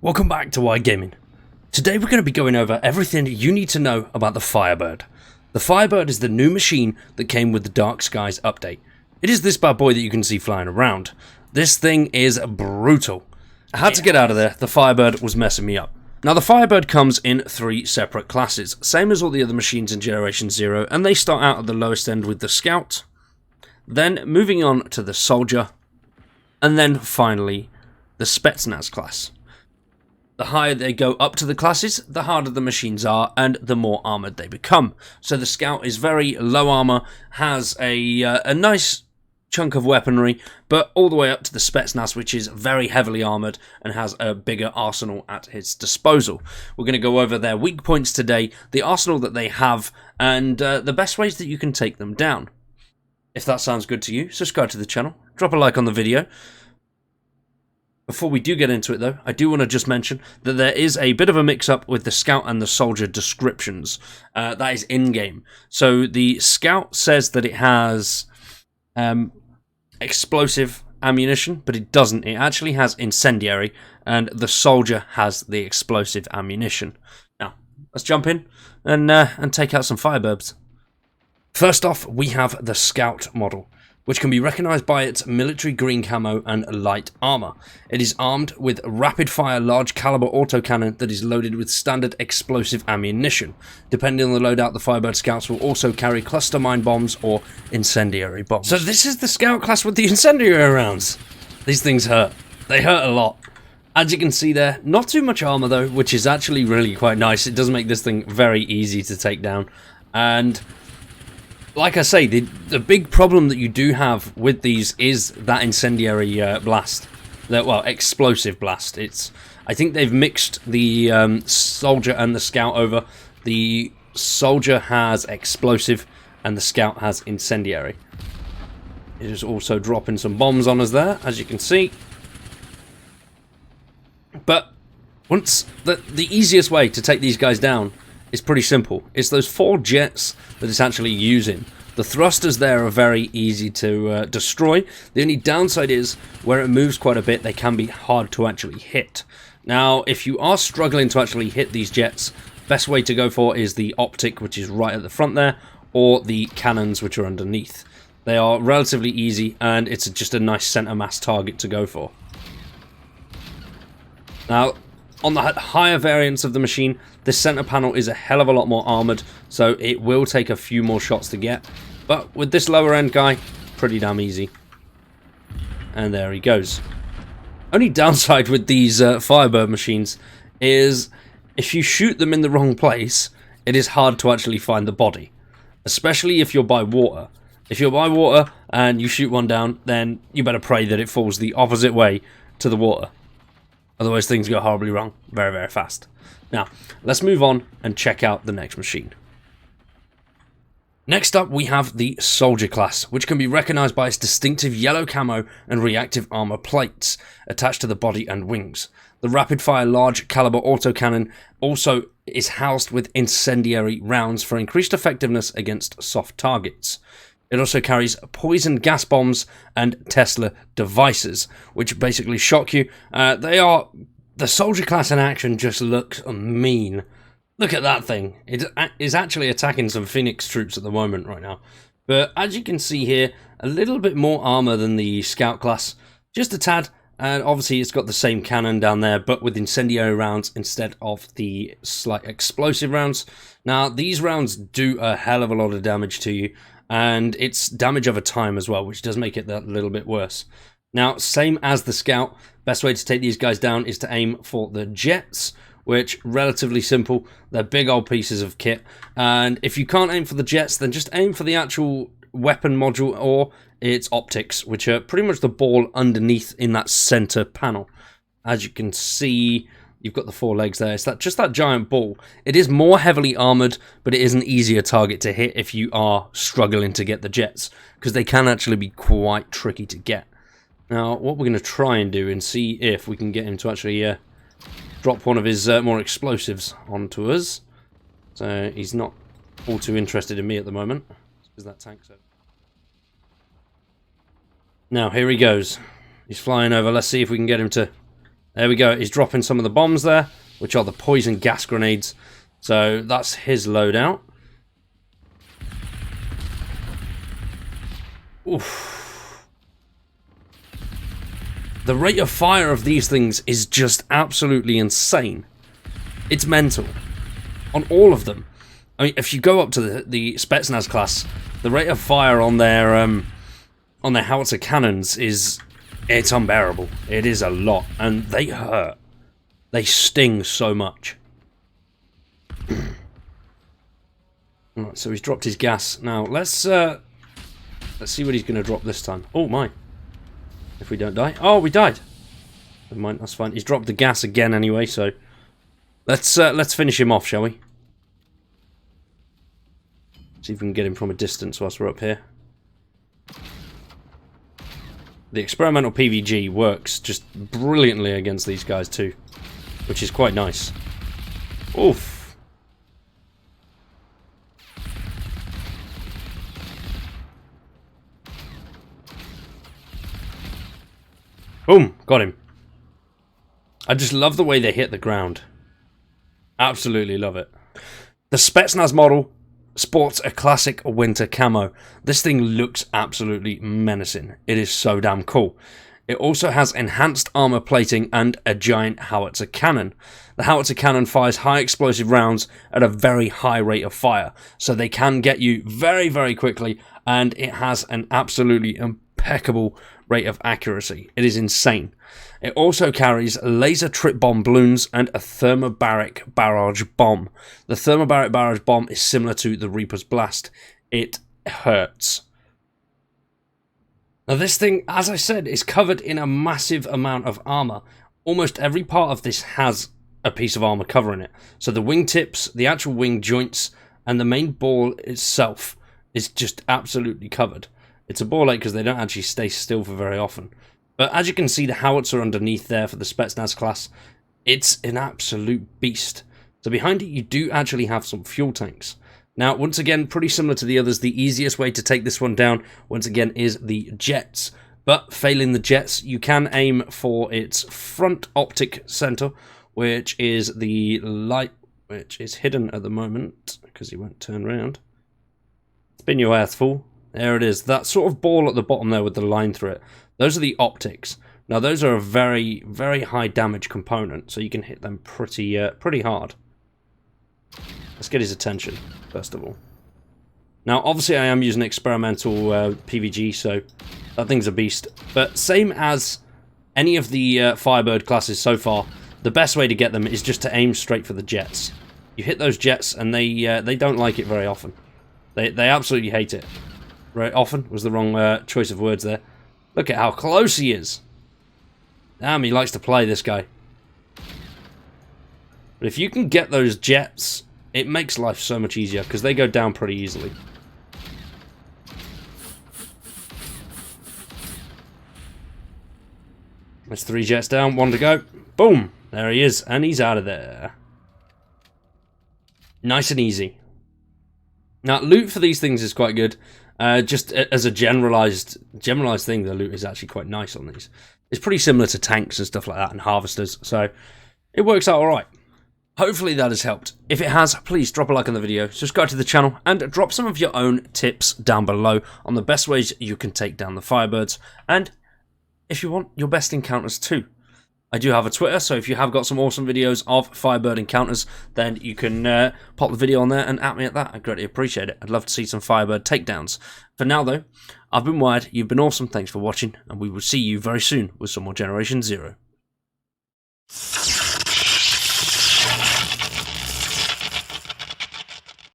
Welcome back to iGaming. Today we're going to be going over everything you need to know about the Firebird. The Firebird is the new machine that came with the Dark Skies update. It is this bad boy that you can see flying around. This thing is brutal. I had to get out of there, the Firebird was messing me up. Now the Firebird comes in 3 separate classes, same as all the other machines in Generation 0, and they start out at the lowest end with the Scout, then moving on to the Soldier, and then finally the Spetsnaz class. The higher they go up to the classes, the harder the machines are, and the more armoured they become. So the Scout is very low armour, has a nice chunk of weaponry, but all the way up to the Spetsnaz, which is very heavily armoured and has a bigger arsenal at its disposal. We're going to go over their weak points today, the arsenal that they have, and the best ways that you can take them down. If that sounds good to you, subscribe to the channel, drop a like on the video. Before we do get into it though, I do want to just mention that there is a bit of a mix-up with the Scout and the Soldier descriptions. That is in-game. So the Scout says that it has explosive ammunition, but it doesn't. It actually has incendiary, and the Soldier has the explosive ammunition. Now, let's jump in and take out some Firebirds. First off, we have the Scout model, which can be recognised by its military green camo and light armour. It is armed with rapid-fire large caliber autocannon that is loaded with standard explosive ammunition. Depending on the loadout, the Firebird Scouts will also carry cluster mine bombs or incendiary bombs. So this is the Scout class with the incendiary rounds. These things hurt. They hurt a lot. As you can see there, not too much armour though, which is actually really quite nice. It does make this thing very easy to take down. And like I say, the big problem that you do have with these is that incendiary blast. Explosive blast. I think they've mixed the Soldier and the Scout over. The Soldier has explosive and the Scout has incendiary. It is also dropping some bombs on us there, as you can see. But once the easiest way to take these guys down, it's pretty simple. It's those 4 jets that it's actually using. The thrusters there are very easy to destroy. The only downside is, where it moves quite a bit, they can be hard to actually hit. Now, if you are struggling to actually hit these jets, best way to go for is the optic, which is right at the front there, or the cannons, which are underneath. They are relatively easy, and it's just a nice center mass target to go for. Now, on the higher variants of the machine, this center panel is a hell of a lot more armored, so it will take a few more shots to get. But with this lower end guy, pretty damn easy. And there he goes. Only downside with these Firebird machines is if you shoot them in the wrong place, it is hard to actually find the body. Especially if you're by water. If you're by water and you shoot one down, then you better pray that it falls the opposite way to the water. Otherwise things go horribly wrong very, very fast. Now, let's move on and check out the next machine. Next up, we have the Soldier class, which can be recognised by its distinctive yellow camo and reactive armour plates attached to the body and wings. The rapid-fire large caliber autocannon also is housed with incendiary rounds for increased effectiveness against soft targets. It also carries poison gas bombs and Tesla devices, which basically shock you. The Soldier class in action just looks mean. Look at that thing. It is actually attacking some Phoenix troops at the moment right now. But as you can see here, a little bit more armor than the Scout class. Just a tad. And obviously it's got the same cannon down there, but with incendiary rounds instead of the slight explosive rounds. Now, these rounds do a hell of a lot of damage to you. And it's damage over time as well, which does make it that little bit worse. Now, same as the Scout, best way to take these guys down is to aim for the jets, which relatively simple. They're big old pieces of kit. And if you can't aim for the jets, then just aim for the actual weapon module or its optics, which are pretty much the ball underneath in that center panel. As you can see, you've got the 4 legs there. It's just that giant ball. It is more heavily armoured, but it is an easier target to hit if you are struggling to get the jets, because they can actually be quite tricky to get. Now, what we're going to try and do and see if we can get him to actually drop one of his more explosives onto us. So he's not all too interested in me at the moment, because that tank's over. Now, here he goes. He's flying over. Let's see if we can get him to There we go. He's dropping some of the bombs there, which are the poison gas grenades. So that's his loadout. Oof. The rate of fire of these things is just absolutely insane. It's mental. On all of them. I mean, if you go up to the Spetsnaz class, the rate of fire on their howitzer cannons it's unbearable. It is a lot, and they hurt. They sting so much. Alright, so he's dropped his gas. Now let's see what he's going to drop this time. Oh my! If we don't die, oh, we died. Never mind, that's fine. He's dropped the gas again anyway, so let's finish him off, shall we? See if we can get him from a distance whilst we're up here. The experimental PVG works just brilliantly against these guys too, which is quite nice. Oof. Boom, got him. I just love the way they hit the ground. Absolutely love it. The Spetsnaz model sports a classic winter camo. This thing looks absolutely menacing. It is so damn cool. It also has enhanced armor plating and a giant howitzer cannon. The howitzer cannon fires high explosive rounds at a very high rate of fire, so they can get you very, very quickly, and it has an absolutely impeccable rate of accuracy. It is insane. It also carries laser trip bomb balloons and a thermobaric barrage bomb. The thermobaric barrage bomb is similar to the Reaper's Blast. It hurts. Now this thing, as I said, is covered in a massive amount of armor. Almost every part of this has a piece of armor covering it. So the wingtips, the actual wing joints, and the main ball itself is just absolutely covered. It's a ball ache because they don't actually stay still for very often. But as you can see, the howitzer underneath there for the Spetsnaz class, it's an absolute beast. So behind it, you do actually have some fuel tanks. Now, once again, pretty similar to the others, the easiest way to take this one down, once again, is the jets. But failing the jets, you can aim for its front optic center, which is the light, which is hidden at the moment, because he won't turn around. Spin your earth, fool. There it is. That sort of ball at the bottom there with the line through it. Those are the optics. Now, those are a very, very high damage component, so you can hit them pretty hard. Let's get his attention, first of all. Now, obviously, I am using experimental PVG, so that thing's a beast. But same as any of the Firebird classes so far, the best way to get them is just to aim straight for the jets. You hit those jets, and they don't like it very often. They absolutely hate it. Very often was the wrong choice of words there. Look at how close he is. Damn, he likes to play, this guy. But if you can get those jets, it makes life so much easier, because they go down pretty easily. That's 3 jets down, 1 to go. Boom! There he is, and he's out of there. Nice and easy. Now, loot for these things is quite good. Just as a generalized thing, the loot is actually quite nice on these. It's pretty similar to tanks and stuff like that, and harvesters, so it works out alright. Hopefully that has helped. If it has, please drop a like on the video, subscribe to the channel, and drop some of your own tips down below on the best ways you can take down the Firebirds, and if you want, your best encounters too. I do have a Twitter, so if you have got some awesome videos of Firebird encounters, then you can pop the video on there and at me at that. I'd greatly appreciate it. I'd love to see some Firebird takedowns. For now, though, I've been Wired, you've been awesome, thanks for watching, and we will see you very soon with some more Generation Zero.